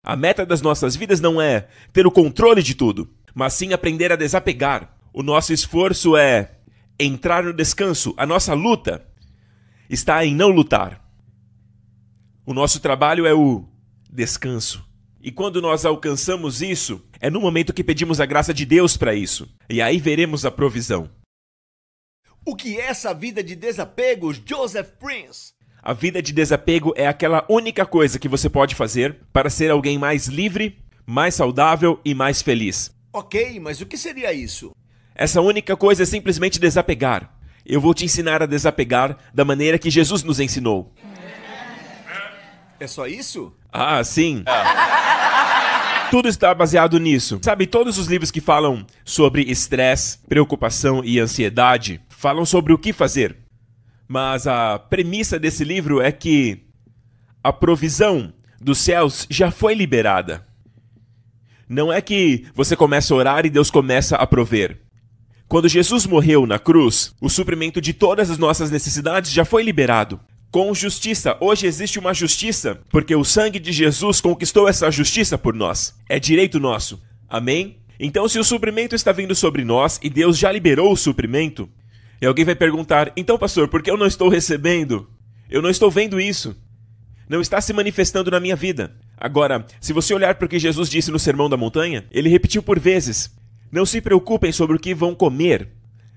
A meta das nossas vidas não é ter o controle de tudo, mas sim aprender a desapegar. O nosso esforço é entrar no descanso. A nossa luta está em não lutar. O nosso trabalho é o descanso. E quando nós alcançamos isso, é no momento que pedimos a graça de Deus para isso. E aí veremos a provisão. O que é essa vida de desapego, Joseph Prince? A vida de desapego é aquela única coisa que você pode fazer para ser alguém mais livre, mais saudável e mais feliz. Ok, mas o que seria isso? Essa única coisa é simplesmente desapegar. Eu vou te ensinar a desapegar da maneira que Jesus nos ensinou. É só isso? Ah, sim. Tudo está baseado nisso. Sabe, todos os livros que falam sobre estresse, preocupação e ansiedade falam sobre o que fazer. Mas a premissa desse livro é que a provisão dos céus já foi liberada. Não é que você começa a orar e Deus começa a prover. Quando Jesus morreu na cruz, o suprimento de todas as nossas necessidades já foi liberado. Com justiça. Hoje existe uma justiça, porque o sangue de Jesus conquistou essa justiça por nós. É direito nosso. Amém? Então, se o suprimento está vindo sobre nós e Deus já liberou o suprimento, e alguém vai perguntar, então, pastor, por que eu não estou recebendo? Eu não estou vendo isso. Não está se manifestando na minha vida. Agora, se você olhar para o que Jesus disse no Sermão da Montanha, ele repetiu por vezes. Não se preocupem sobre o que vão comer,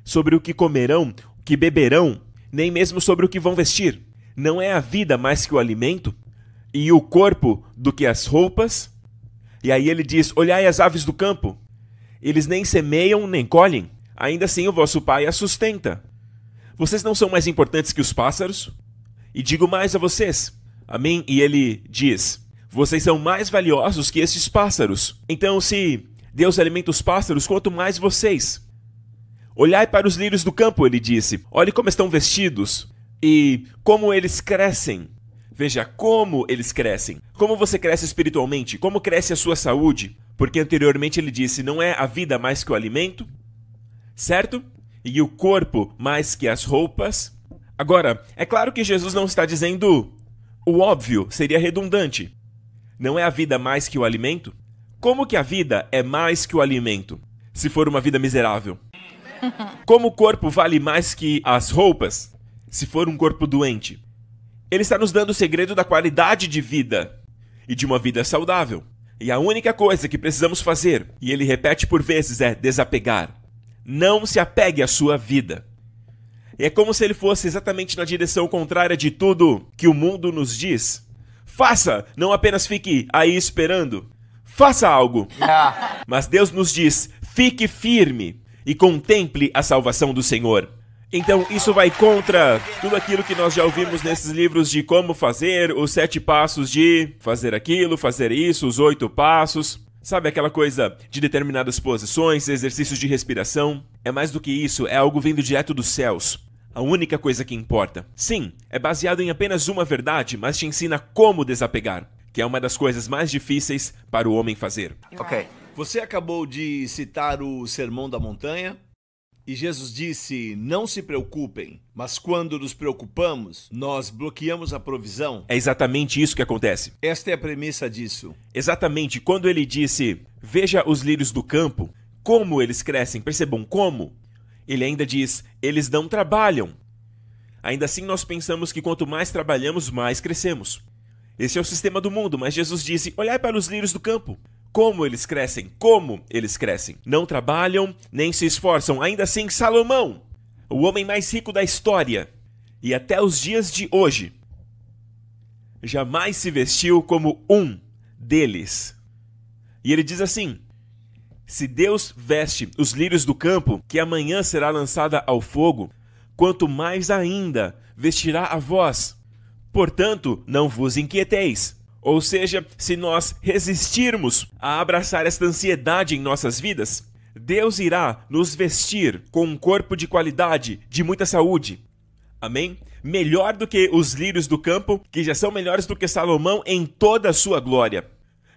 sobre o que comerão, o que beberão, nem mesmo sobre o que vão vestir. Não é a vida mais que o alimento, e o corpo do que as roupas? E aí ele diz, olhai as aves do campo. Eles nem semeiam, nem colhem. Ainda assim o vosso Pai as sustenta. Vocês não são mais importantes que os pássaros? E digo mais a vocês. Amém? E ele diz, vocês são mais valiosos que esses pássaros. Então, se Deus alimenta os pássaros, quanto mais vocês. Olhai para os lírios do campo, ele disse. Olhe como estão vestidos. E como eles crescem. Veja como eles crescem. Como você cresce espiritualmente. Como cresce a sua saúde. Porque anteriormente ele disse, não é a vida mais que o alimento? Certo? E o corpo mais que as roupas? Agora, é claro que Jesus não está dizendo o óbvio, seria redundante. Não é a vida mais que o alimento? Como que a vida é mais que o alimento, se for uma vida miserável? Como o corpo vale mais que as roupas, se for um corpo doente? Ele está nos dando o segredo da qualidade de vida e de uma vida saudável. E a única coisa que precisamos fazer, e ele repete por vezes, é desapegar. Não se apegue à sua vida. É como se ele fosse exatamente na direção contrária de tudo que o mundo nos diz. Faça, não apenas fique aí esperando. Faça algo. Mas Deus nos diz, fique firme e contemple a salvação do Senhor. Então isso vai contra tudo aquilo que nós já ouvimos nesses livros de como fazer, os 7 passos de fazer aquilo, fazer isso, os 8 passos. Sabe aquela coisa de determinadas posições, exercícios de respiração? É mais do que isso, é algo vindo direto dos céus. A única coisa que importa. Sim, é baseado em apenas uma verdade, mas te ensina como desapegar, que é uma das coisas mais difíceis para o homem fazer. Ok. Você acabou de citar o Sermão da Montanha. E Jesus disse, não se preocupem, mas quando nos preocupamos, nós bloqueamos a provisão. É exatamente isso que acontece. Esta é a premissa disso. Exatamente, quando ele disse, veja os lírios do campo, como eles crescem, percebam como. Ele ainda diz, eles não trabalham. Ainda assim nós pensamos que quanto mais trabalhamos, mais crescemos. Esse é o sistema do mundo, mas Jesus disse, olhai para os lírios do campo. Como eles crescem, como eles crescem. Não trabalham, nem se esforçam. Ainda assim, Salomão, o homem mais rico da história, e até os dias de hoje, jamais se vestiu como um deles. E ele diz assim, se Deus veste os lírios do campo, que amanhã será lançada ao fogo, quanto mais ainda vestirá a vós. Portanto, não vos inquieteis. Ou seja, se nós resistirmos a abraçar esta ansiedade em nossas vidas, Deus irá nos vestir com um corpo de qualidade, de muita saúde. Amém? Melhor do que os lírios do campo, que já são melhores do que Salomão em toda a sua glória.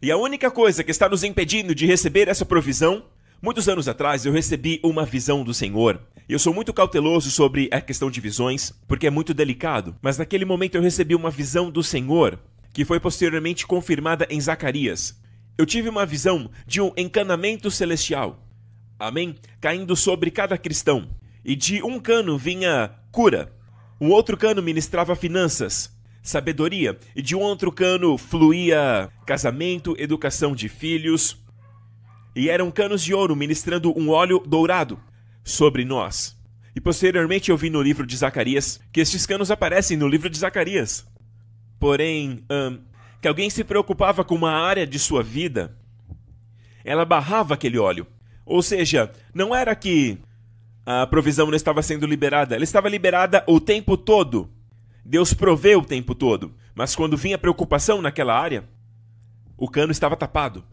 E a única coisa que está nos impedindo de receber essa provisão, muitos anos atrás eu recebi uma visão do Senhor. Eu sou muito cauteloso sobre a questão de visões, porque é muito delicado. Mas naquele momento eu recebi uma visão do Senhor, que foi posteriormente confirmada em Zacarias. Eu tive uma visão de um encanamento celestial, amém? Caindo sobre cada cristão. E de um cano vinha cura, um outro cano ministrava finanças, sabedoria, e de um outro cano fluía casamento, educação de filhos. E eram canos de ouro ministrando um óleo dourado sobre nós. E posteriormente eu vi no livro de Zacarias que estes canos aparecem no livro de Zacarias. Porém, que alguém se preocupava com uma área de sua vida, ela barrava aquele óleo. Ou seja, não era que a provisão não estava sendo liberada, ela estava liberada o tempo todo. Deus proveu o tempo todo. Mas quando vinha preocupação naquela área, o cano estava tapado,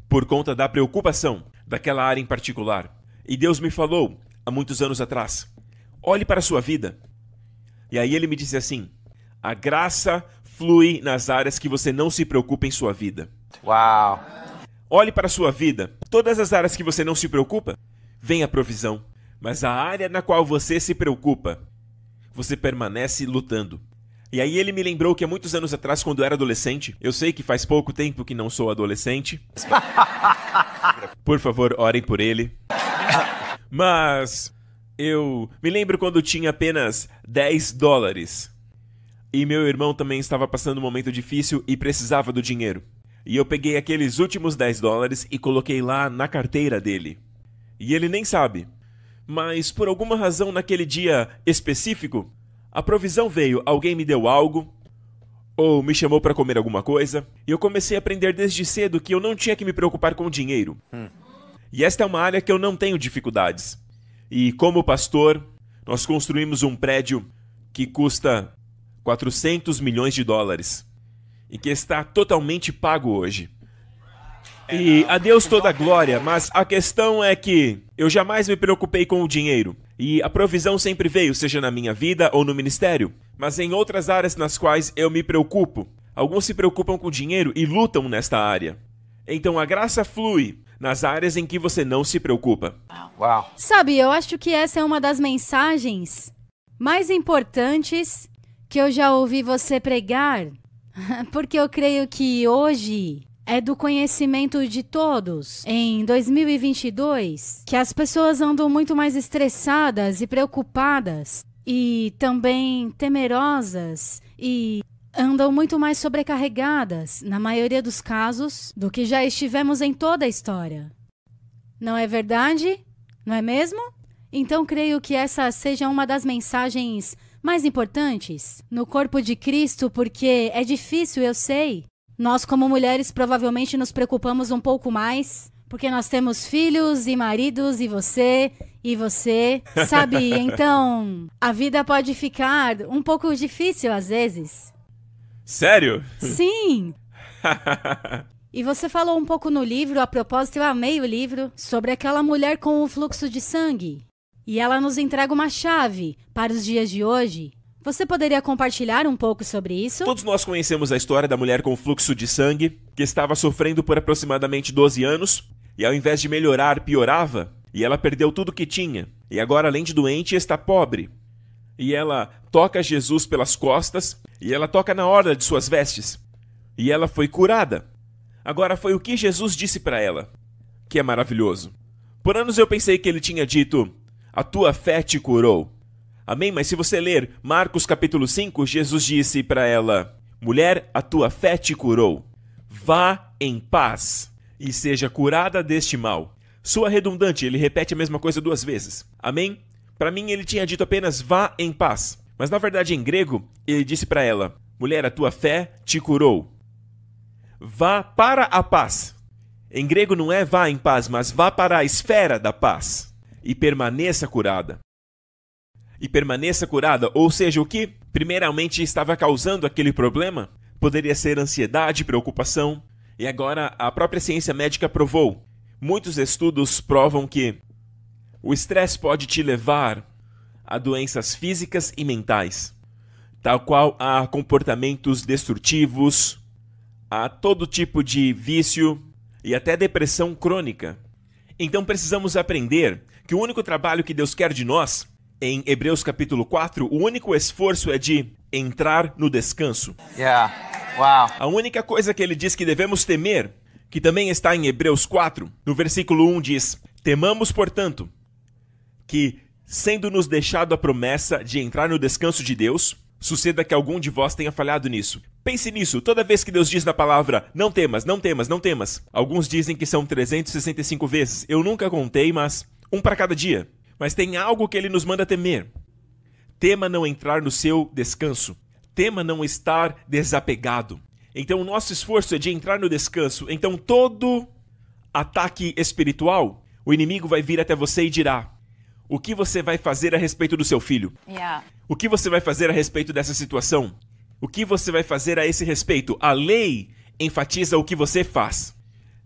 por conta da preocupação daquela área em particular. E Deus me falou, há muitos anos atrás, olhe para a sua vida. E aí ele me disse assim, a graça flui nas áreas que você não se preocupa em sua vida. Uau! Olhe para a sua vida. Todas as áreas que você não se preocupa, vem a provisão. Mas a área na qual você se preocupa, você permanece lutando. E aí ele me lembrou que há muitos anos atrás, quando eu era adolescente, eu sei que faz pouco tempo que não sou adolescente. Por favor, orem por ele. Mas eu me lembro quando tinha apenas $10. E meu irmão também estava passando um momento difícil e precisava do dinheiro. E eu peguei aqueles últimos $10 e coloquei lá na carteira dele. E ele nem sabe. Mas por alguma razão naquele dia específico, a provisão veio, alguém me deu algo, ou me chamou para comer alguma coisa, e eu comecei a aprender desde cedo que eu não tinha que me preocupar com o dinheiro. E esta é uma área que eu não tenho dificuldades. E como pastor, nós construímos um prédio que custa $400 milhões e que está totalmente pago hoje. E a Deus toda a glória, mas a questão é que eu jamais me preocupei com o dinheiro. E a provisão sempre veio, seja na minha vida ou no ministério. Mas em outras áreas nas quais eu me preocupo, alguns se preocupam com o dinheiro e lutam nesta área. Então a graça flui nas áreas em que você não se preocupa. Uau! Sabe, eu acho que essa é uma das mensagens mais importantes que eu já ouvi você pregar. Porque eu creio que hoje é do conhecimento de todos, em 2022, que as pessoas andam muito mais estressadas e preocupadas e também temerosas e andam muito mais sobrecarregadas, na maioria dos casos, do que já estivemos em toda a história. Não é verdade? Não é mesmo? Então creio que essa seja uma das mensagens mais importantes no corpo de Cristo, porque é difícil, eu sei. Nós, como mulheres, provavelmente nos preocupamos um pouco mais, porque nós temos filhos e maridos e você, sabe? Então, a vida pode ficar um pouco difícil às vezes. Sério? Sim! E você falou um pouco no livro, a propósito, eu amei o livro, sobre aquela mulher com o fluxo de sangue. E ela nos entrega uma chave para os dias de hoje. Você poderia compartilhar um pouco sobre isso? Todos nós conhecemos a história da mulher com fluxo de sangue, que estava sofrendo por aproximadamente 12 anos, e ao invés de melhorar, piorava, e ela perdeu tudo que tinha, e agora, além de doente, está pobre. E ela toca Jesus pelas costas, e ela toca na orla de suas vestes, e ela foi curada. Agora foi o que Jesus disse para ela, que é maravilhoso. Por anos eu pensei que ele tinha dito, a tua fé te curou. Amém? Mas se você ler Marcos capítulo 5, Jesus disse para ela, mulher, a tua fé te curou. Vá em paz e seja curada deste mal. Soa redundante, ele repete a mesma coisa 2 vezes. Amém? Para mim ele tinha dito apenas vá em paz. Mas na verdade em grego, ele disse para ela, mulher, a tua fé te curou. Vá para a paz. Em grego não é vá em paz, mas vá para a esfera da paz. E permaneça curada. E permaneça curada, ou seja, o que primeiramente estava causando aquele problema poderia ser ansiedade, preocupação, e agora a própria ciência médica provou. Muitos estudos provam que o estresse pode te levar a doenças físicas e mentais, tal qual a comportamentos destrutivos, a todo tipo de vício e até depressão crônica. Então precisamos aprender que o único trabalho que Deus quer de nós, em Hebreus capítulo 4, o único esforço é de entrar no descanso. Wow. A única coisa que ele diz que devemos temer, que também está em Hebreus 4, no versículo 1 diz: temamos, portanto, que, sendo-nos deixado a promessa de entrar no descanso de Deus, suceda que algum de vós tenha falhado nisso. Pense nisso, toda vez que Deus diz na palavra, não temas, não temas, não temas. Alguns dizem que são 365 vezes. Eu nunca contei, mas um para cada dia. Mas tem algo que ele nos manda temer. Tema não entrar no seu descanso. Tema não estar desapegado. Então o nosso esforço é de entrar no descanso. Então todo ataque espiritual, o inimigo vai vir até você e dirá: o que você vai fazer a respeito do seu filho? Yeah. O que você vai fazer a respeito dessa situação? O que você vai fazer a esse respeito? A lei enfatiza o que você faz.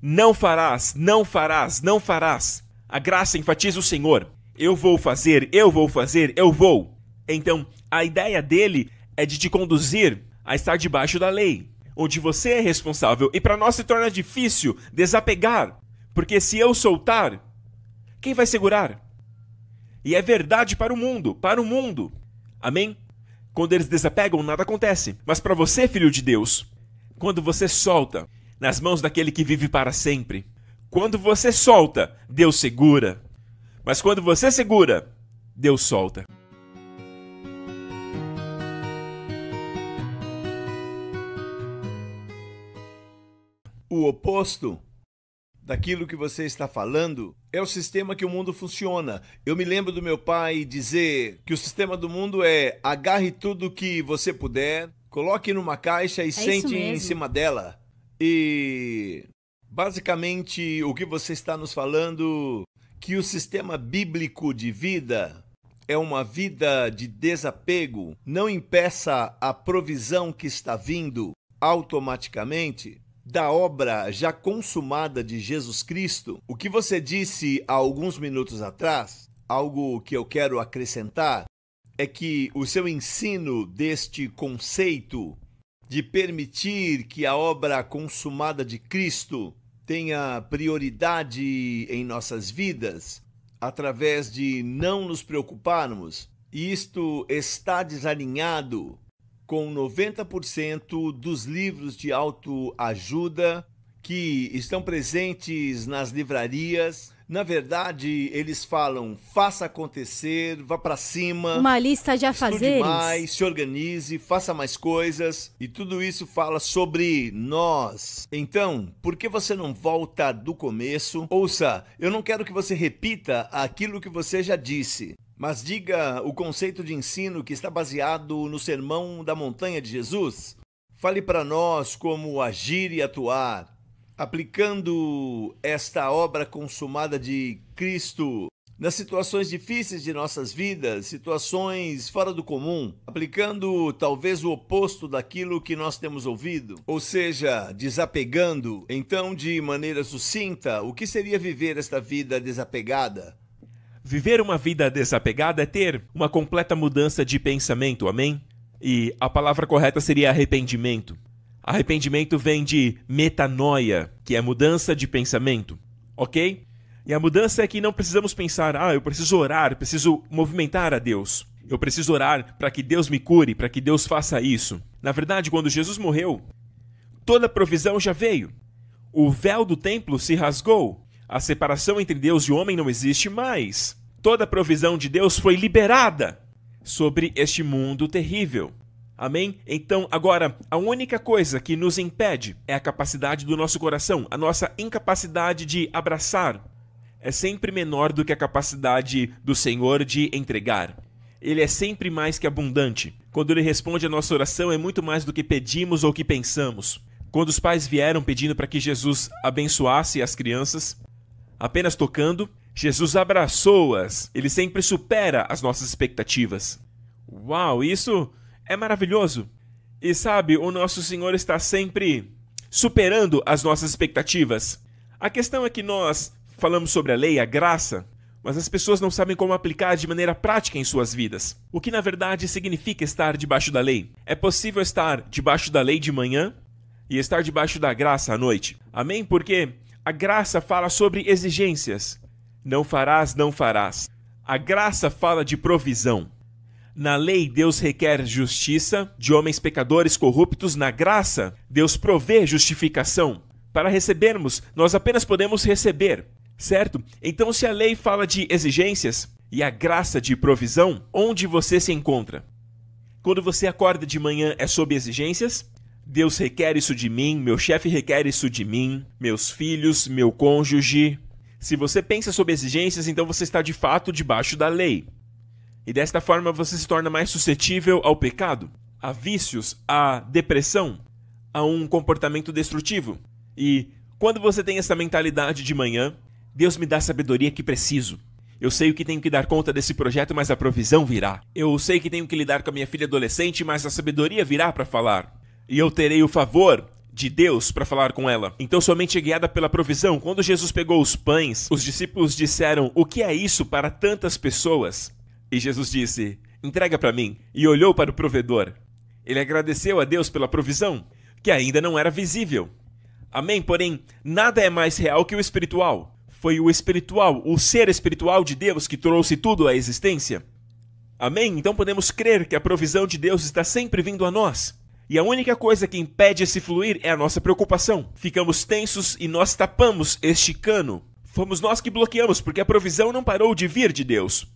Não farás, não farás, não farás. A graça enfatiza o Senhor. Eu vou fazer, eu vou fazer, eu vou. Então, a ideia dele é de te conduzir a estar debaixo da lei, onde você é responsável. E para nós se torna difícil desapegar, porque se eu soltar, quem vai segurar? E é verdade para o mundo, para o mundo. Amém? Quando eles desapegam, nada acontece. Mas para você, filho de Deus, quando você solta nas mãos daquele que vive para sempre, quando você solta, Deus segura. Mas quando você segura, Deus solta. O oposto daquilo que você está falando é o sistema que o mundo funciona. Eu me lembro do meu pai dizer que o sistema do mundo é: agarre tudo que você puder, coloque numa caixa e sente em cima dela. E basicamente o que você está nos falando, que o sistema bíblico de vida é uma vida de desapego. Não impeça a provisão que está vindo automaticamente da obra já consumada de Jesus Cristo. O que você disse há alguns minutos atrás, algo que eu quero acrescentar, é que o seu ensino deste conceito de permitir que a obra consumada de Cristo tenha prioridade em nossas vidas, através de não nos preocuparmos, e isto está desalinhado com 90% dos livros de autoajuda que estão presentes nas livrarias. Na verdade, eles falam: faça acontecer, vá para cima. Uma lista de afazeres. Estude mais, se organize, faça mais coisas. E tudo isso fala sobre nós. Então, por que você não volta do começo? Ouça, eu não quero que você repita aquilo que você já disse, mas diga o conceito de ensino que está baseado no Sermão da Montanha de Jesus. Fale para nós como agir e atuar, aplicando esta obra consumada de Cristo nas situações difíceis de nossas vidas, situações fora do comum, aplicando talvez o oposto daquilo que nós temos ouvido, ou seja, desapegando. Então, de maneira sucinta, o que seria viver esta vida desapegada? Viver uma vida desapegada é ter uma completa mudança de pensamento, amém? E a palavra correta seria arrependimento. Arrependimento vem de metanoia, que é mudança de pensamento, ok? E a mudança é que não precisamos pensar: eu preciso orar, preciso movimentar a Deus. Eu preciso orar para que Deus me cure, para que Deus faça isso. Na verdade, quando Jesus morreu, toda a provisão já veio. O véu do templo se rasgou. A separação entre Deus e o homem não existe mais. Toda a provisão de Deus foi liberada sobre este mundo terrível. Amém? Então, agora, a única coisa que nos impede é a capacidade do nosso coração. A nossa incapacidade de abraçar é sempre menor do que a capacidade do Senhor de entregar. Ele é sempre mais que abundante. Quando Ele responde a nossa oração, é muito mais do que pedimos ou que pensamos. Quando os pais vieram pedindo para que Jesus abençoasse as crianças, apenas tocando, Jesus abraçou-as. Ele sempre supera as nossas expectativas. Uau, isso é maravilhoso. E sabe, o nosso Senhor está sempre superando as nossas expectativas. A questão é que nós falamos sobre a lei, a graça, mas as pessoas não sabem como aplicar de maneira prática em suas vidas. O que na verdade significa estar debaixo da lei? É possível estar debaixo da lei de manhã e estar debaixo da graça à noite. Amém? Porque a graça fala sobre exigências. Não farás, não farás. A graça fala de provisão. Na lei, Deus requer justiça de homens pecadores corruptos. Na graça, Deus provê justificação. Para recebermos, nós apenas podemos receber, certo? Então, se a lei fala de exigências e a graça de provisão, onde você se encontra? Quando você acorda de manhã, é sob exigências? Deus requer isso de mim, meu chefe requer isso de mim, meus filhos, meu cônjuge. Se você pensa sob exigências, então você está de fato debaixo da lei. E desta forma você se torna mais suscetível ao pecado, a vícios, à depressão, a um comportamento destrutivo. E quando você tem essa mentalidade de manhã, Deus me dá a sabedoria que preciso. Eu sei o que tenho que dar conta desse projeto, mas a provisão virá. Eu sei que tenho que lidar com a minha filha adolescente, mas a sabedoria virá para falar. E eu terei o favor de Deus para falar com ela. Então somente é guiada pela provisão. Quando Jesus pegou os pães, os discípulos disseram: "O que é isso para tantas pessoas?" E Jesus disse: "Entrega para mim." E olhou para o provedor. Ele agradeceu a Deus pela provisão, que ainda não era visível. Amém? Porém, nada é mais real que o espiritual. Foi o espiritual, o ser espiritual de Deus que trouxe tudo à existência. Amém? Então podemos crer que a provisão de Deus está sempre vindo a nós. E a única coisa que impede esse fluir é a nossa preocupação. Ficamos tensos e nós tapamos este cano. Fomos nós que bloqueamos, porque a provisão não parou de vir de Deus.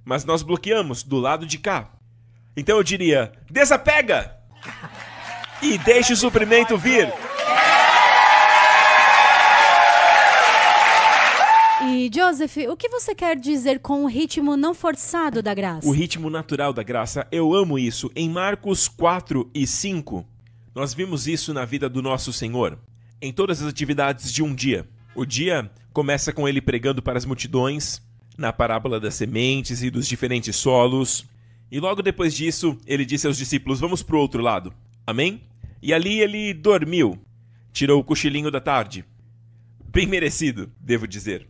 Mas nós bloqueamos do lado de cá. Então eu diria: desapega! E deixe o suprimento vir. E, Joseph, o que você quer dizer com o ritmo não forçado da graça? O ritmo natural da graça, eu amo isso. Em Marcos 4 e 5, nós vimos isso na vida do nosso Senhor. Em todas as atividades de um dia. O dia começa com ele pregando para as multidões, na parábola das sementes e dos diferentes solos. E logo depois disso, ele disse aos discípulos: vamos para o outro lado. Amém? E ali ele dormiu. Tirou o cochilinho da tarde. Bem merecido, devo dizer.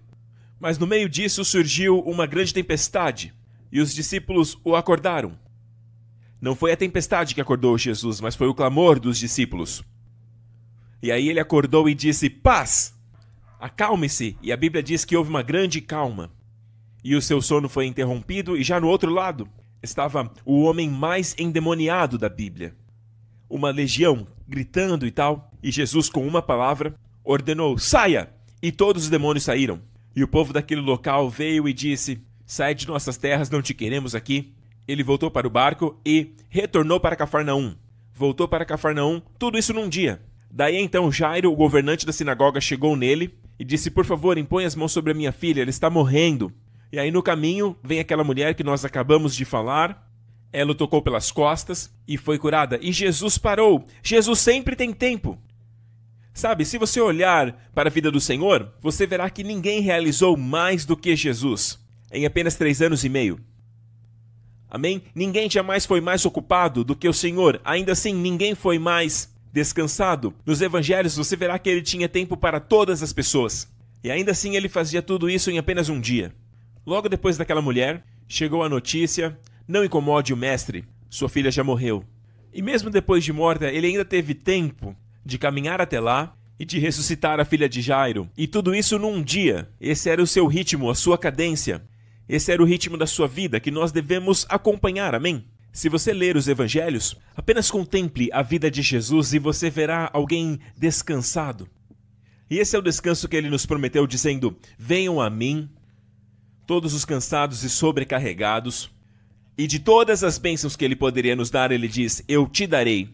Mas no meio disso surgiu uma grande tempestade, e os discípulos o acordaram. Não foi a tempestade que acordou Jesus, mas foi o clamor dos discípulos. E aí ele acordou e disse: paz! Acalme-se! E a Bíblia diz que houve uma grande calma. E o seu sono foi interrompido, e já no outro lado estava o homem mais endemoniado da Bíblia. Uma legião gritando e tal, e Jesus, com uma palavra, ordenou: saia! E todos os demônios saíram. E o povo daquele local veio e disse: sai de nossas terras, não te queremos aqui. Ele voltou para o barco e retornou para Cafarnaum. Voltou para Cafarnaum, tudo isso num dia. Daí então Jairo, o governante da sinagoga, chegou nele e disse: por favor, impõe as mãos sobre a minha filha, ela está morrendo. E aí no caminho vem aquela mulher que nós acabamos de falar. Ela o tocou pelas costas e foi curada. E Jesus parou. Jesus sempre tem tempo. Sabe, se você olhar para a vida do Senhor, você verá que ninguém realizou mais do que Jesus em apenas 3 anos e meio. Amém? Ninguém jamais foi mais ocupado do que o Senhor. Ainda assim, ninguém foi mais descansado. Nos evangelhos, você verá que ele tinha tempo para todas as pessoas. E ainda assim, ele fazia tudo isso em apenas um dia. Logo depois daquela mulher, chegou a notícia: não incomode o mestre, sua filha já morreu. E mesmo depois de morta, ele ainda teve tempo de caminhar até lá e de ressuscitar a filha de Jairo. E tudo isso num dia. Esse era o seu ritmo, a sua cadência. Esse era o ritmo da sua vida que nós devemos acompanhar, amém? Se você ler os evangelhos, apenas contemple a vida de Jesus e você verá alguém descansado. E esse é o descanso que ele nos prometeu, dizendo: venham a mim, todos os cansados e sobrecarregados. E de todas as bênçãos que ele poderia nos dar, ele diz: eu te darei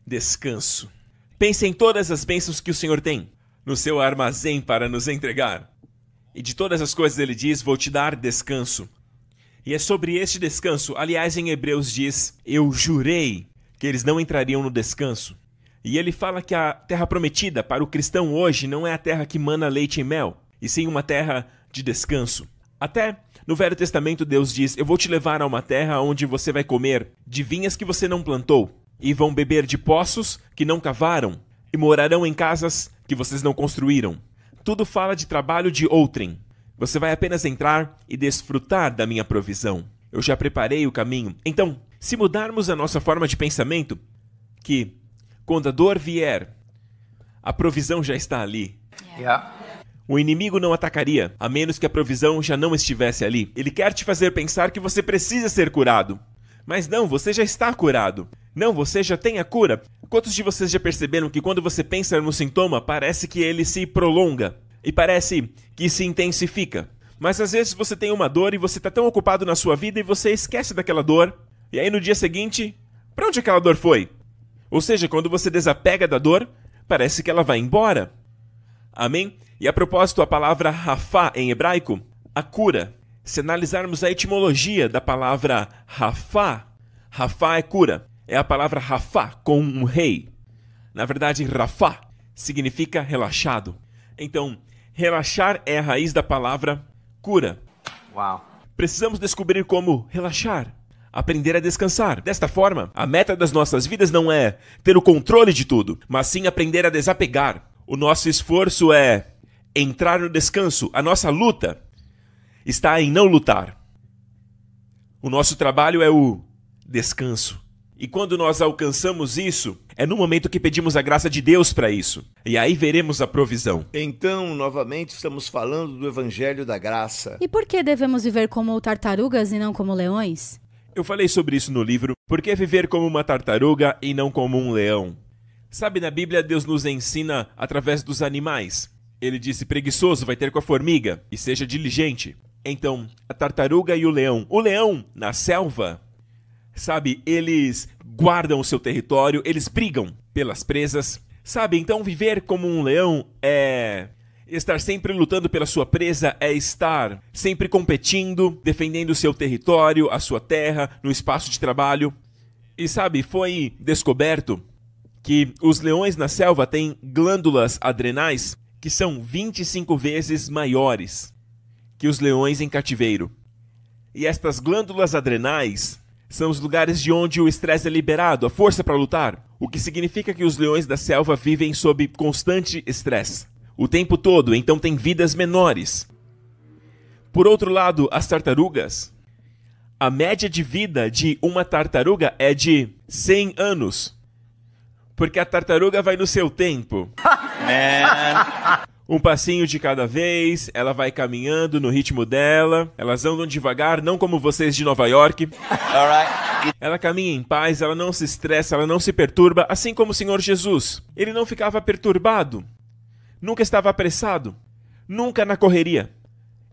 descanso. Pense em todas as bênçãos que o Senhor tem no seu armazém para nos entregar. E de todas as coisas ele diz: vou te dar descanso. E é sobre este descanso, aliás, em Hebreus diz: eu jurei que eles não entrariam no descanso. E ele fala que a terra prometida para o cristão hoje não é a terra que mana leite e mel, e sim uma terra de descanso. Até no Velho Testamento Deus diz: eu vou te levar a uma terra onde você vai comer de vinhas que você não plantou, e vão beber de poços que não cavaram, e morarão em casas que vocês não construíram. Tudo fala de trabalho de outrem. Você vai apenas entrar e desfrutar da minha provisão. Eu já preparei o caminho. Então, se mudarmos a nossa forma de pensamento, que quando a dor vier, a provisão já está ali. O inimigo não atacaria, a menos que a provisão já não estivesse ali. Ele quer te fazer pensar que você precisa ser curado. Mas não, você já está curado. Não, você já tem a cura. Quantos de vocês já perceberam que quando você pensa no sintoma, parece que ele se prolonga e parece que se intensifica? Mas às vezes você tem uma dor e você está tão ocupado na sua vida e você esquece daquela dor. E aí no dia seguinte, para onde aquela dor foi? Ou seja, quando você desapega da dor, parece que ela vai embora. Amém? E a propósito, a palavra rafá em hebraico, a cura. Se analisarmos a etimologia da palavra rafá, rafá é cura. É a palavra rafá com um rei. Na verdade, rafá significa relaxado. Então, relaxar é a raiz da palavra cura. Uau. Precisamos descobrir como relaxar, aprender a descansar. Desta forma, a meta das nossas vidas não é ter o controle de tudo, mas sim aprender a desapegar. O nosso esforço é entrar no descanso. A nossa luta está em não lutar. O nosso trabalho é o descanso. E quando nós alcançamos isso, é no momento que pedimos a graça de Deus para isso. E aí veremos a provisão. Então, novamente, estamos falando do Evangelho da Graça. E por que devemos viver como tartarugas e não como leões? Eu falei sobre isso no livro Por que viver como uma tartaruga e não como um leão? Sabe, na Bíblia Deus nos ensina através dos animais. Ele disse, preguiçoso vai ter com a formiga e seja diligente. Então, a tartaruga e o leão. O leão, na selva, sabe, eles guardam o seu território, eles brigam pelas presas. Sabe, então viver como um leão é estar sempre lutando pela sua presa, é estar sempre competindo, defendendo o seu território, a sua terra, no espaço de trabalho. E sabe, foi descoberto que os leões na selva têm glândulas adrenais que são 25 vezes maiores que os leões em cativeiro. E estas glândulas adrenais são os lugares de onde o estresse é liberado, a força para lutar. O que significa que os leões da selva vivem sob constante estresse o tempo todo, então têm vidas menores. Por outro lado, as tartarugas, a média de vida de uma tartaruga é de 100 anos. Porque a tartaruga vai no seu tempo. Um passinho de cada vez, ela vai caminhando no ritmo dela, elas andam devagar, não como vocês de Nova York. Ela caminha em paz, ela não se estressa, ela não se perturba, assim como o Senhor Jesus. Ele não ficava perturbado, nunca estava apressado, nunca na correria.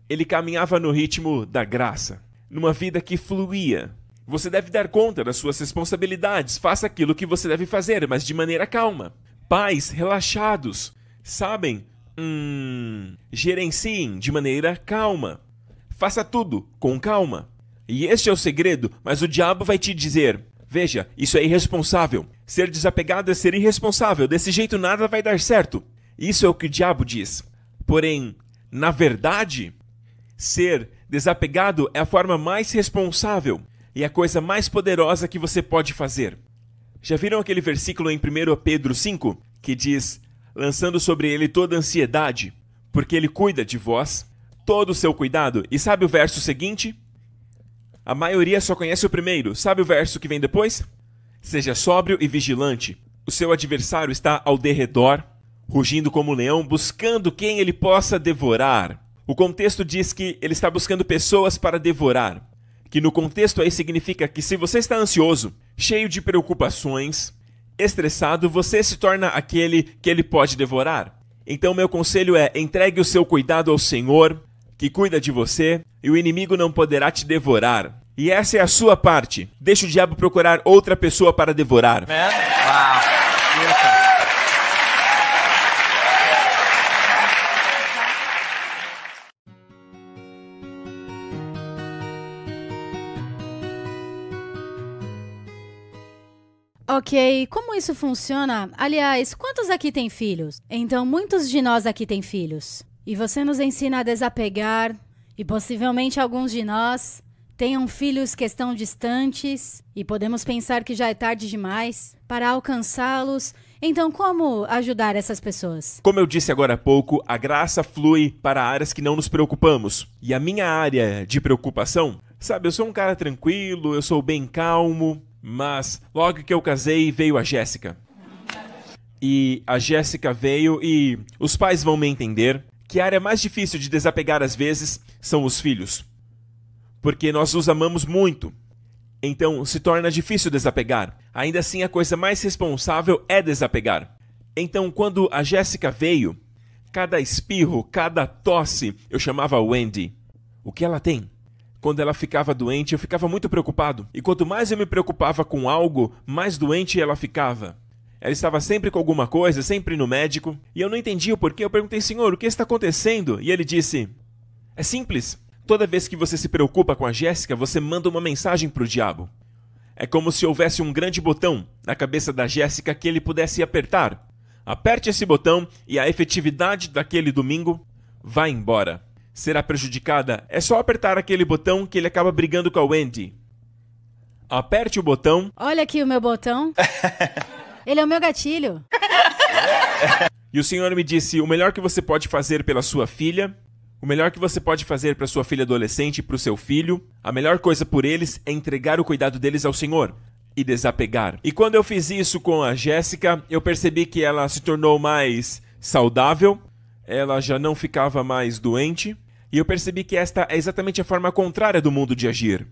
Ele caminhava no ritmo da graça, numa vida que fluía. Você deve dar conta das suas responsabilidades, faça aquilo que você deve fazer, mas de maneira calma. Pais relaxados, sabem? Gerenciem de maneira calma. Faça tudo com calma. E este é o segredo, mas o diabo vai te dizer, veja, isso é irresponsável. Ser desapegado é ser irresponsável, desse jeito nada vai dar certo. Isso é o que o diabo diz. Porém, na verdade, ser desapegado é a forma mais responsável e a coisa mais poderosa que você pode fazer. Já viram aquele versículo em 1 Pedro 5, que diz, lançando sobre ele toda a ansiedade, porque ele cuida de vós, todo o seu cuidado. E sabe o verso seguinte? A maioria só conhece o primeiro. Sabe o verso que vem depois? Seja sóbrio e vigilante. O seu adversário está ao derredor, rugindo como um leão, buscando quem ele possa devorar. O contexto diz que ele está buscando pessoas para devorar. Que no contexto aí significa que se você está ansioso, cheio de preocupações, estressado, você se torna aquele que ele pode devorar. Então meu conselho é, entregue o seu cuidado ao Senhor, que cuida de você, e o inimigo não poderá te devorar. E essa é a sua parte. Deixa o diabo procurar outra pessoa para devorar. Ok, como isso funciona? Aliás, quantos aqui têm filhos? Então, muitos de nós aqui têm filhos. E você nos ensina a desapegar, e possivelmente alguns de nós tenham filhos que estão distantes, e podemos pensar que já é tarde demais para alcançá-los. Então, como ajudar essas pessoas? Como eu disse agora há pouco, a graça flui para áreas que não nos preocupamos. E a minha área de preocupação, sabe, eu sou um cara tranquilo, eu sou bem calmo, mas logo que eu casei veio a Jéssica. E a Jéssica veio e os pais vão me entender que a área mais difícil de desapegar às vezes são os filhos. Porque nós os amamos muito. Então se torna difícil desapegar. Ainda assim, a coisa mais responsável é desapegar. Então, quando a Jéssica veio, cada espirro, cada tosse, eu chamava Wendy. O que ela tem? Quando ela ficava doente, eu ficava muito preocupado. E quanto mais eu me preocupava com algo, mais doente ela ficava. Ela estava sempre com alguma coisa, sempre no médico. E eu não entendia o porquê. Eu perguntei, Senhor, o que está acontecendo? E ele disse, é simples. Toda vez que você se preocupa com a Jéssica, você manda uma mensagem para o diabo. É como se houvesse um grande botão na cabeça da Jéssica que ele pudesse apertar. Aperte esse botão e a efetividade daquele domingo vai embora. Será prejudicada? É só apertar aquele botão que ele acaba brigando com a Wendy. Aperte o botão. Olha aqui o meu botão. Ele é o meu gatilho. E o Senhor me disse, o melhor que você pode fazer pela sua filha, o melhor que você pode fazer para sua filha adolescente e para o seu filho, a melhor coisa por eles é entregar o cuidado deles ao Senhor e desapegar. E quando eu fiz isso com a Jéssica, eu percebi que ela se tornou mais saudável, ela já não ficava mais doente, e eu percebi que esta é exatamente a forma contrária do mundo de agir.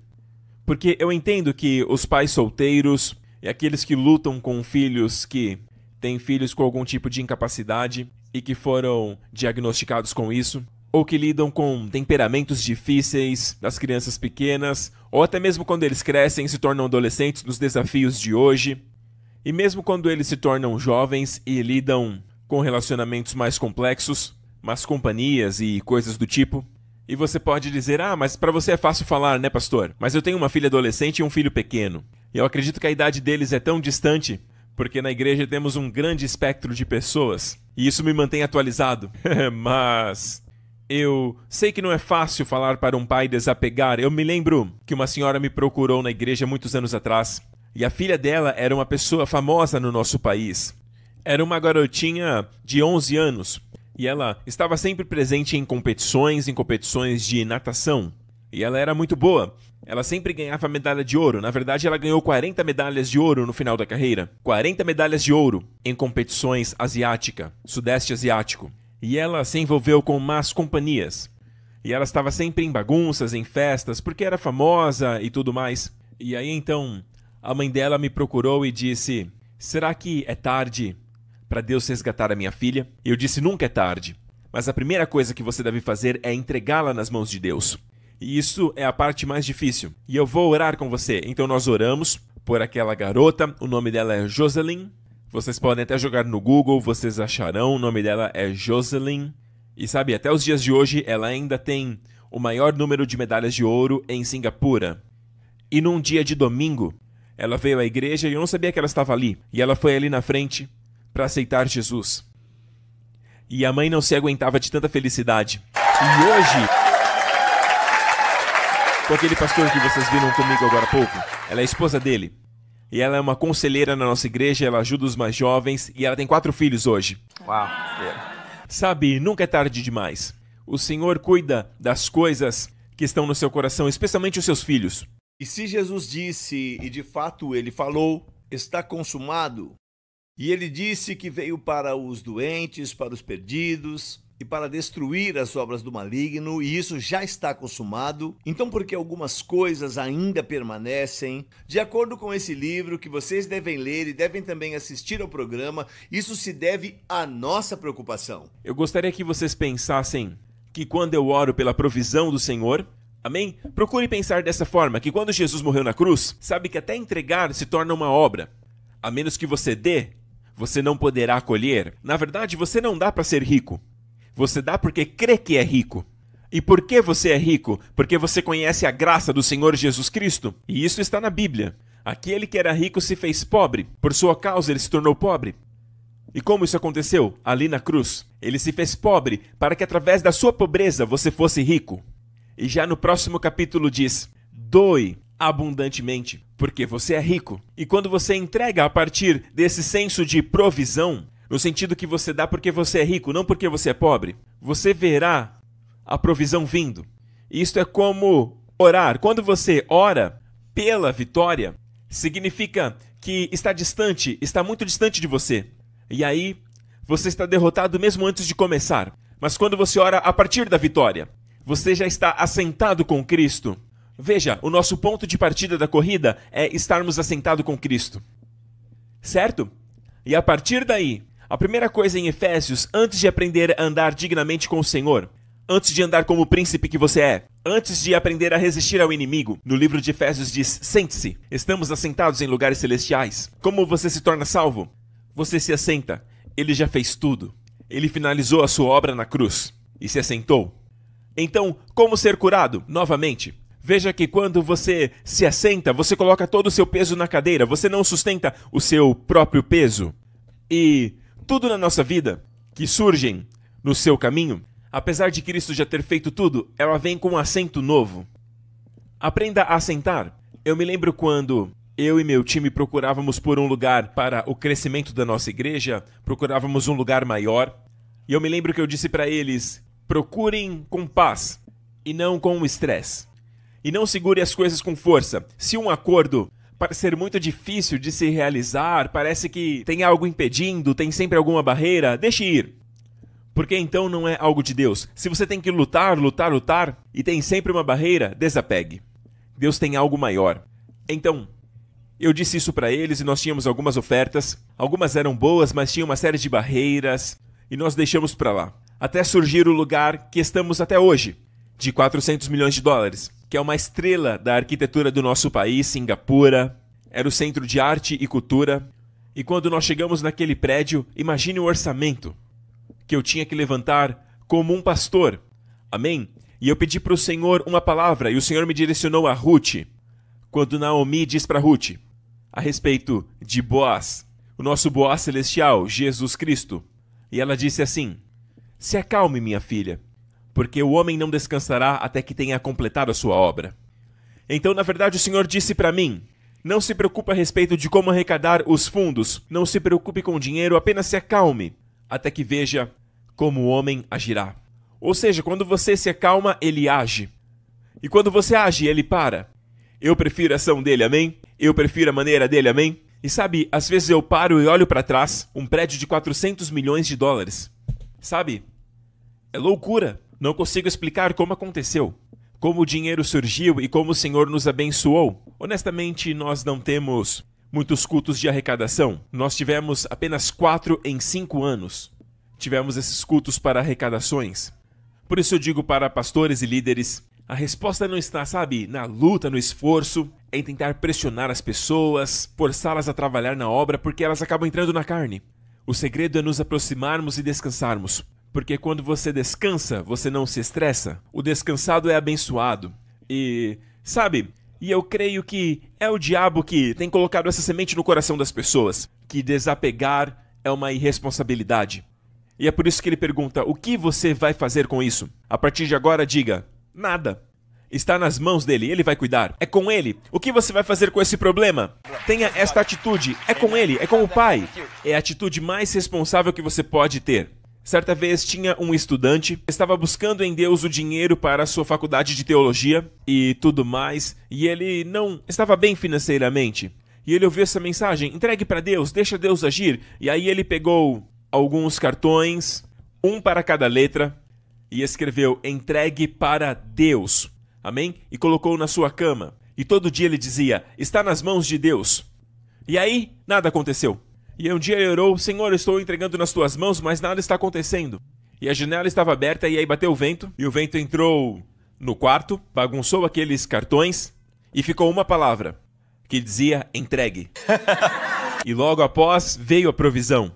Porque eu entendo que os pais solteiros e aqueles que lutam com filhos que têm filhos com algum tipo de incapacidade e que foram diagnosticados com isso, ou que lidam com temperamentos difíceis das crianças pequenas, ou até mesmo quando eles crescem e se tornam adolescentes nos desafios de hoje, e mesmo quando eles se tornam jovens e lidam com relacionamentos mais complexos, más companhias e coisas do tipo. E você pode dizer, mas para você é fácil falar, né, pastor? Mas eu tenho uma filha adolescente e um filho pequeno. E eu acredito que a idade deles é tão distante, porque na igreja temos um grande espectro de pessoas. E isso me mantém atualizado. Mas eu sei que não é fácil falar para um pai desapegar. Eu me lembro que uma senhora me procurou na igreja muitos anos atrás. E a filha dela era uma pessoa famosa no nosso país. Era uma garotinha de 11 anos. E ela estava sempre presente em competições de natação. E ela era muito boa. Ela sempre ganhava medalha de ouro. Na verdade, ela ganhou 40 medalhas de ouro no final da carreira. 40 medalhas de ouro em competições asiática, sudeste asiático. E ela se envolveu com más companhias. E ela estava sempre em bagunças, em festas, porque era famosa e tudo mais. E aí então, a mãe dela me procurou e disse, será que é tarde para Deus resgatar a minha filha? E eu disse, nunca é tarde. Mas a primeira coisa que você deve fazer é entregá-la nas mãos de Deus. E isso é a parte mais difícil. E eu vou orar com você. Então nós oramos por aquela garota. O nome dela é Jocelyn. Vocês podem até jogar no Google, vocês acharão. O nome dela é Jocelyn. E sabe, até os dias de hoje, ela ainda tem o maior número de medalhas de ouro em Singapura. E num dia de domingo, ela veio à igreja e eu não sabia que ela estava ali. E ela foi ali na frente para aceitar Jesus. E a mãe não se aguentava de tanta felicidade. E hoje, com aquele pastor que vocês viram comigo agora há pouco, ela é a esposa dele. E ela é uma conselheira na nossa igreja, ela ajuda os mais jovens e ela tem 4 filhos hoje. Uau. Sabe, nunca é tarde demais. O Senhor cuida das coisas que estão no seu coração, especialmente os seus filhos. E se Jesus disse, e de fato ele falou, está consumado, e ele disse que veio para os doentes, para os perdidos e para destruir as obras do maligno, e isso já está consumado. Então, porque algumas coisas ainda permanecem, de acordo com esse livro que vocês devem ler e devem também assistir ao programa, isso se deve à nossa preocupação. Eu gostaria que vocês pensassem que quando eu oro pela provisão do Senhor, amém? Procure pensar dessa forma, que quando Jesus morreu na cruz, sabe que até entregar se torna uma obra. A menos que você dê, você não poderá colher. Na verdade, você não dá para ser rico. Você dá porque crê que é rico. E por que você é rico? Porque você conhece a graça do Senhor Jesus Cristo. E isso está na Bíblia. Aquele que era rico se fez pobre. Por sua causa ele se tornou pobre. E como isso aconteceu? Ali na cruz. Ele se fez pobre para que através da sua pobreza você fosse rico. E já no próximo capítulo diz, doe abundantemente, porque você é rico. E quando você entrega a partir desse senso de provisão, no sentido que você dá porque você é rico, não porque você é pobre, você verá a provisão vindo. Isto é como orar. Quando você ora pela vitória, significa que está distante, está muito distante de você. E aí, você está derrotado mesmo antes de começar. Mas quando você ora a partir da vitória, você já está assentado com Cristo Veja, o nosso ponto de partida da corrida é estarmos assentados com Cristo. Certo? E a partir daí, a primeira coisa em Efésios, antes de aprender a andar dignamente com o Senhor, antes de andar como o príncipe que você é, antes de aprender a resistir ao inimigo, no livro de Efésios diz, sente-se, estamos assentados em lugares celestiais. Como você se torna salvo? Você se assenta, ele já fez tudo. Ele finalizou a sua obra na cruz e se assentou. Então, como ser curado? Novamente, veja que quando você se assenta, você coloca todo o seu peso na cadeira, você não sustenta o seu próprio peso. E tudo na nossa vida que surgem no seu caminho, apesar de Cristo já ter feito tudo, ela vem com um assento novo. Aprenda a assentar. Eu me lembro quando eu e meu time procurávamos por um lugar para o crescimento da nossa igreja, procurávamos um lugar maior. E eu me lembro que eu disse para eles, procurem com paz e não com estresse. E não segure as coisas com força. Se um acordo parecer muito difícil de se realizar, parece que tem algo impedindo, tem sempre alguma barreira, deixe ir. Porque então não é algo de Deus. Se você tem que lutar e tem sempre uma barreira, desapegue. Deus tem algo maior. Então, eu disse isso para eles e nós tínhamos algumas ofertas. Algumas eram boas, mas tinha uma série de barreiras e nós deixamos para lá. Até surgir o lugar que estamos até hoje, de 400 milhões de dólares, que é uma estrela da arquitetura do nosso país, Singapura. Era o centro de arte e cultura. E quando nós chegamos naquele prédio, imagine o orçamento que eu tinha que levantar como um pastor. Amém? E eu pedi para o Senhor uma palavra, e o Senhor me direcionou a Ruth, quando Naomi diz para Ruth, a respeito de Boaz, o nosso Boaz celestial, Jesus Cristo. E ela disse assim, se acalme, minha filha, porque o homem não descansará até que tenha completado a sua obra. Então, na verdade, o Senhor disse para mim, não se preocupe a respeito de como arrecadar os fundos, não se preocupe com o dinheiro, apenas se acalme, até que veja como o homem agirá. Ou seja, quando você se acalma, ele age. E quando você age, ele para. Eu prefiro a ação dele, amém? Eu prefiro a maneira dele, amém? E sabe, às vezes eu paro e olho para trás, um prédio de 400 milhões de dólares. Sabe? É loucura. Não consigo explicar como aconteceu. Como o dinheiro surgiu e como o Senhor nos abençoou. Honestamente, nós não temos muitos cultos de arrecadação. Nós tivemos apenas 4 em 5 anos. Tivemos esses cultos para arrecadações. Por isso eu digo para pastores e líderes, a resposta não está, sabe, na luta, no esforço, em tentar pressionar as pessoas, forçá-las a trabalhar na obra, porque elas acabam entrando na carne. O segredo é nos aproximarmos e descansarmos. Porque quando você descansa, você não se estressa. O descansado é abençoado. E, sabe, e eu creio que é o diabo que tem colocado essa semente no coração das pessoas, que desapegar é uma irresponsabilidade. E é por isso que ele pergunta, o que você vai fazer com isso? A partir de agora, diga, nada. Está nas mãos dele, ele vai cuidar. É com ele. O que você vai fazer com esse problema? Tenha esta atitude. É com ele, é com o pai. É a atitude mais responsável que você pode ter. Certa vez tinha um estudante que estava buscando em Deus o dinheiro para a sua faculdade de teologia e tudo mais, e ele não estava bem financeiramente. E ele ouviu essa mensagem, entregue para Deus, deixa Deus agir. E aí ele pegou alguns cartões, um para cada letra, e escreveu, entregue para Deus. Amém? E colocou na sua cama. E todo dia ele dizia, está nas mãos de Deus. E aí, nada aconteceu. E um dia ele orou, Senhor, eu estou entregando nas tuas mãos, mas nada está acontecendo. E a janela estava aberta e aí bateu o vento, e o vento entrou no quarto, bagunçou aqueles cartões, e ficou uma palavra, que dizia, entregue. E logo após veio a provisão.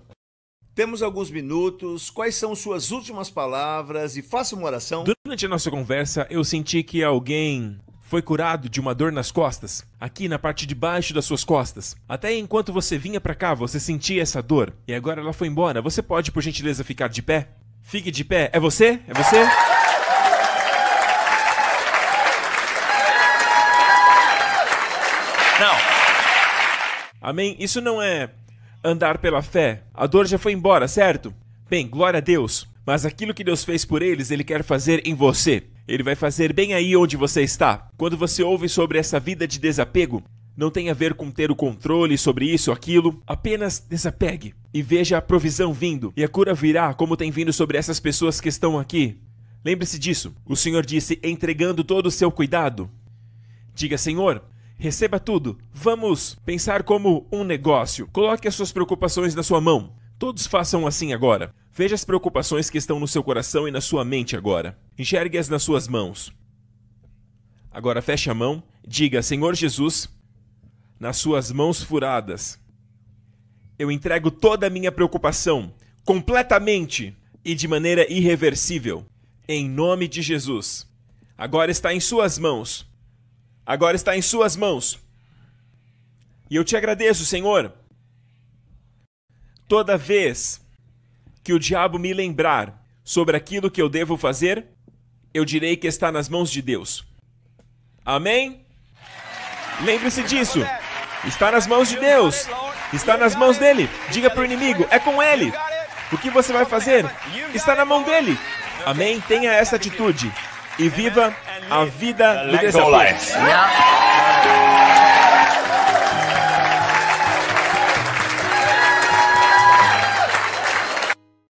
Temos alguns minutos, quais são suas últimas palavras e faça uma oração. Durante a nossa conversa, eu senti que alguém foi curado de uma dor nas costas, aqui na parte de baixo das suas costas. Até enquanto você vinha pra cá, você sentia essa dor. E agora ela foi embora. Você pode, por gentileza, ficar de pé? Fique de pé. É você? É você? Não. Amém? Isso não é andar pela fé. A dor já foi embora, certo? Bem, glória a Deus. Mas aquilo que Deus fez por eles, Ele quer fazer em você. Ele vai fazer bem aí onde você está. Quando você ouve sobre essa vida de desapego, não tem a ver com ter o controle sobre isso ou aquilo. Apenas desapegue e veja a provisão vindo. E a cura virá como tem vindo sobre essas pessoas que estão aqui. Lembre-se disso. O Senhor disse, entregando todo o seu cuidado. Diga, Senhor, receba tudo. Vamos pensar como um negócio. Coloque as suas preocupações na sua mão. Todos façam assim agora. Veja as preocupações que estão no seu coração e na sua mente agora. Enxergue-as nas suas mãos. Agora feche a mão. Diga, Senhor Jesus, nas suas mãos furadas, eu entrego toda a minha preocupação, completamente e de maneira irreversível, em nome de Jesus. Agora está em suas mãos. Agora está em suas mãos. E eu te agradeço, Senhor. Toda vez que o diabo me lembrar sobre aquilo que eu devo fazer, eu direi que está nas mãos de Deus. Amém? Lembre-se disso. Está nas mãos de Deus. Está nas mãos dele. Diga para o inimigo, é com ele. O que você vai fazer está na mão dele. Amém? Tenha essa atitude e viva a vida do desafio.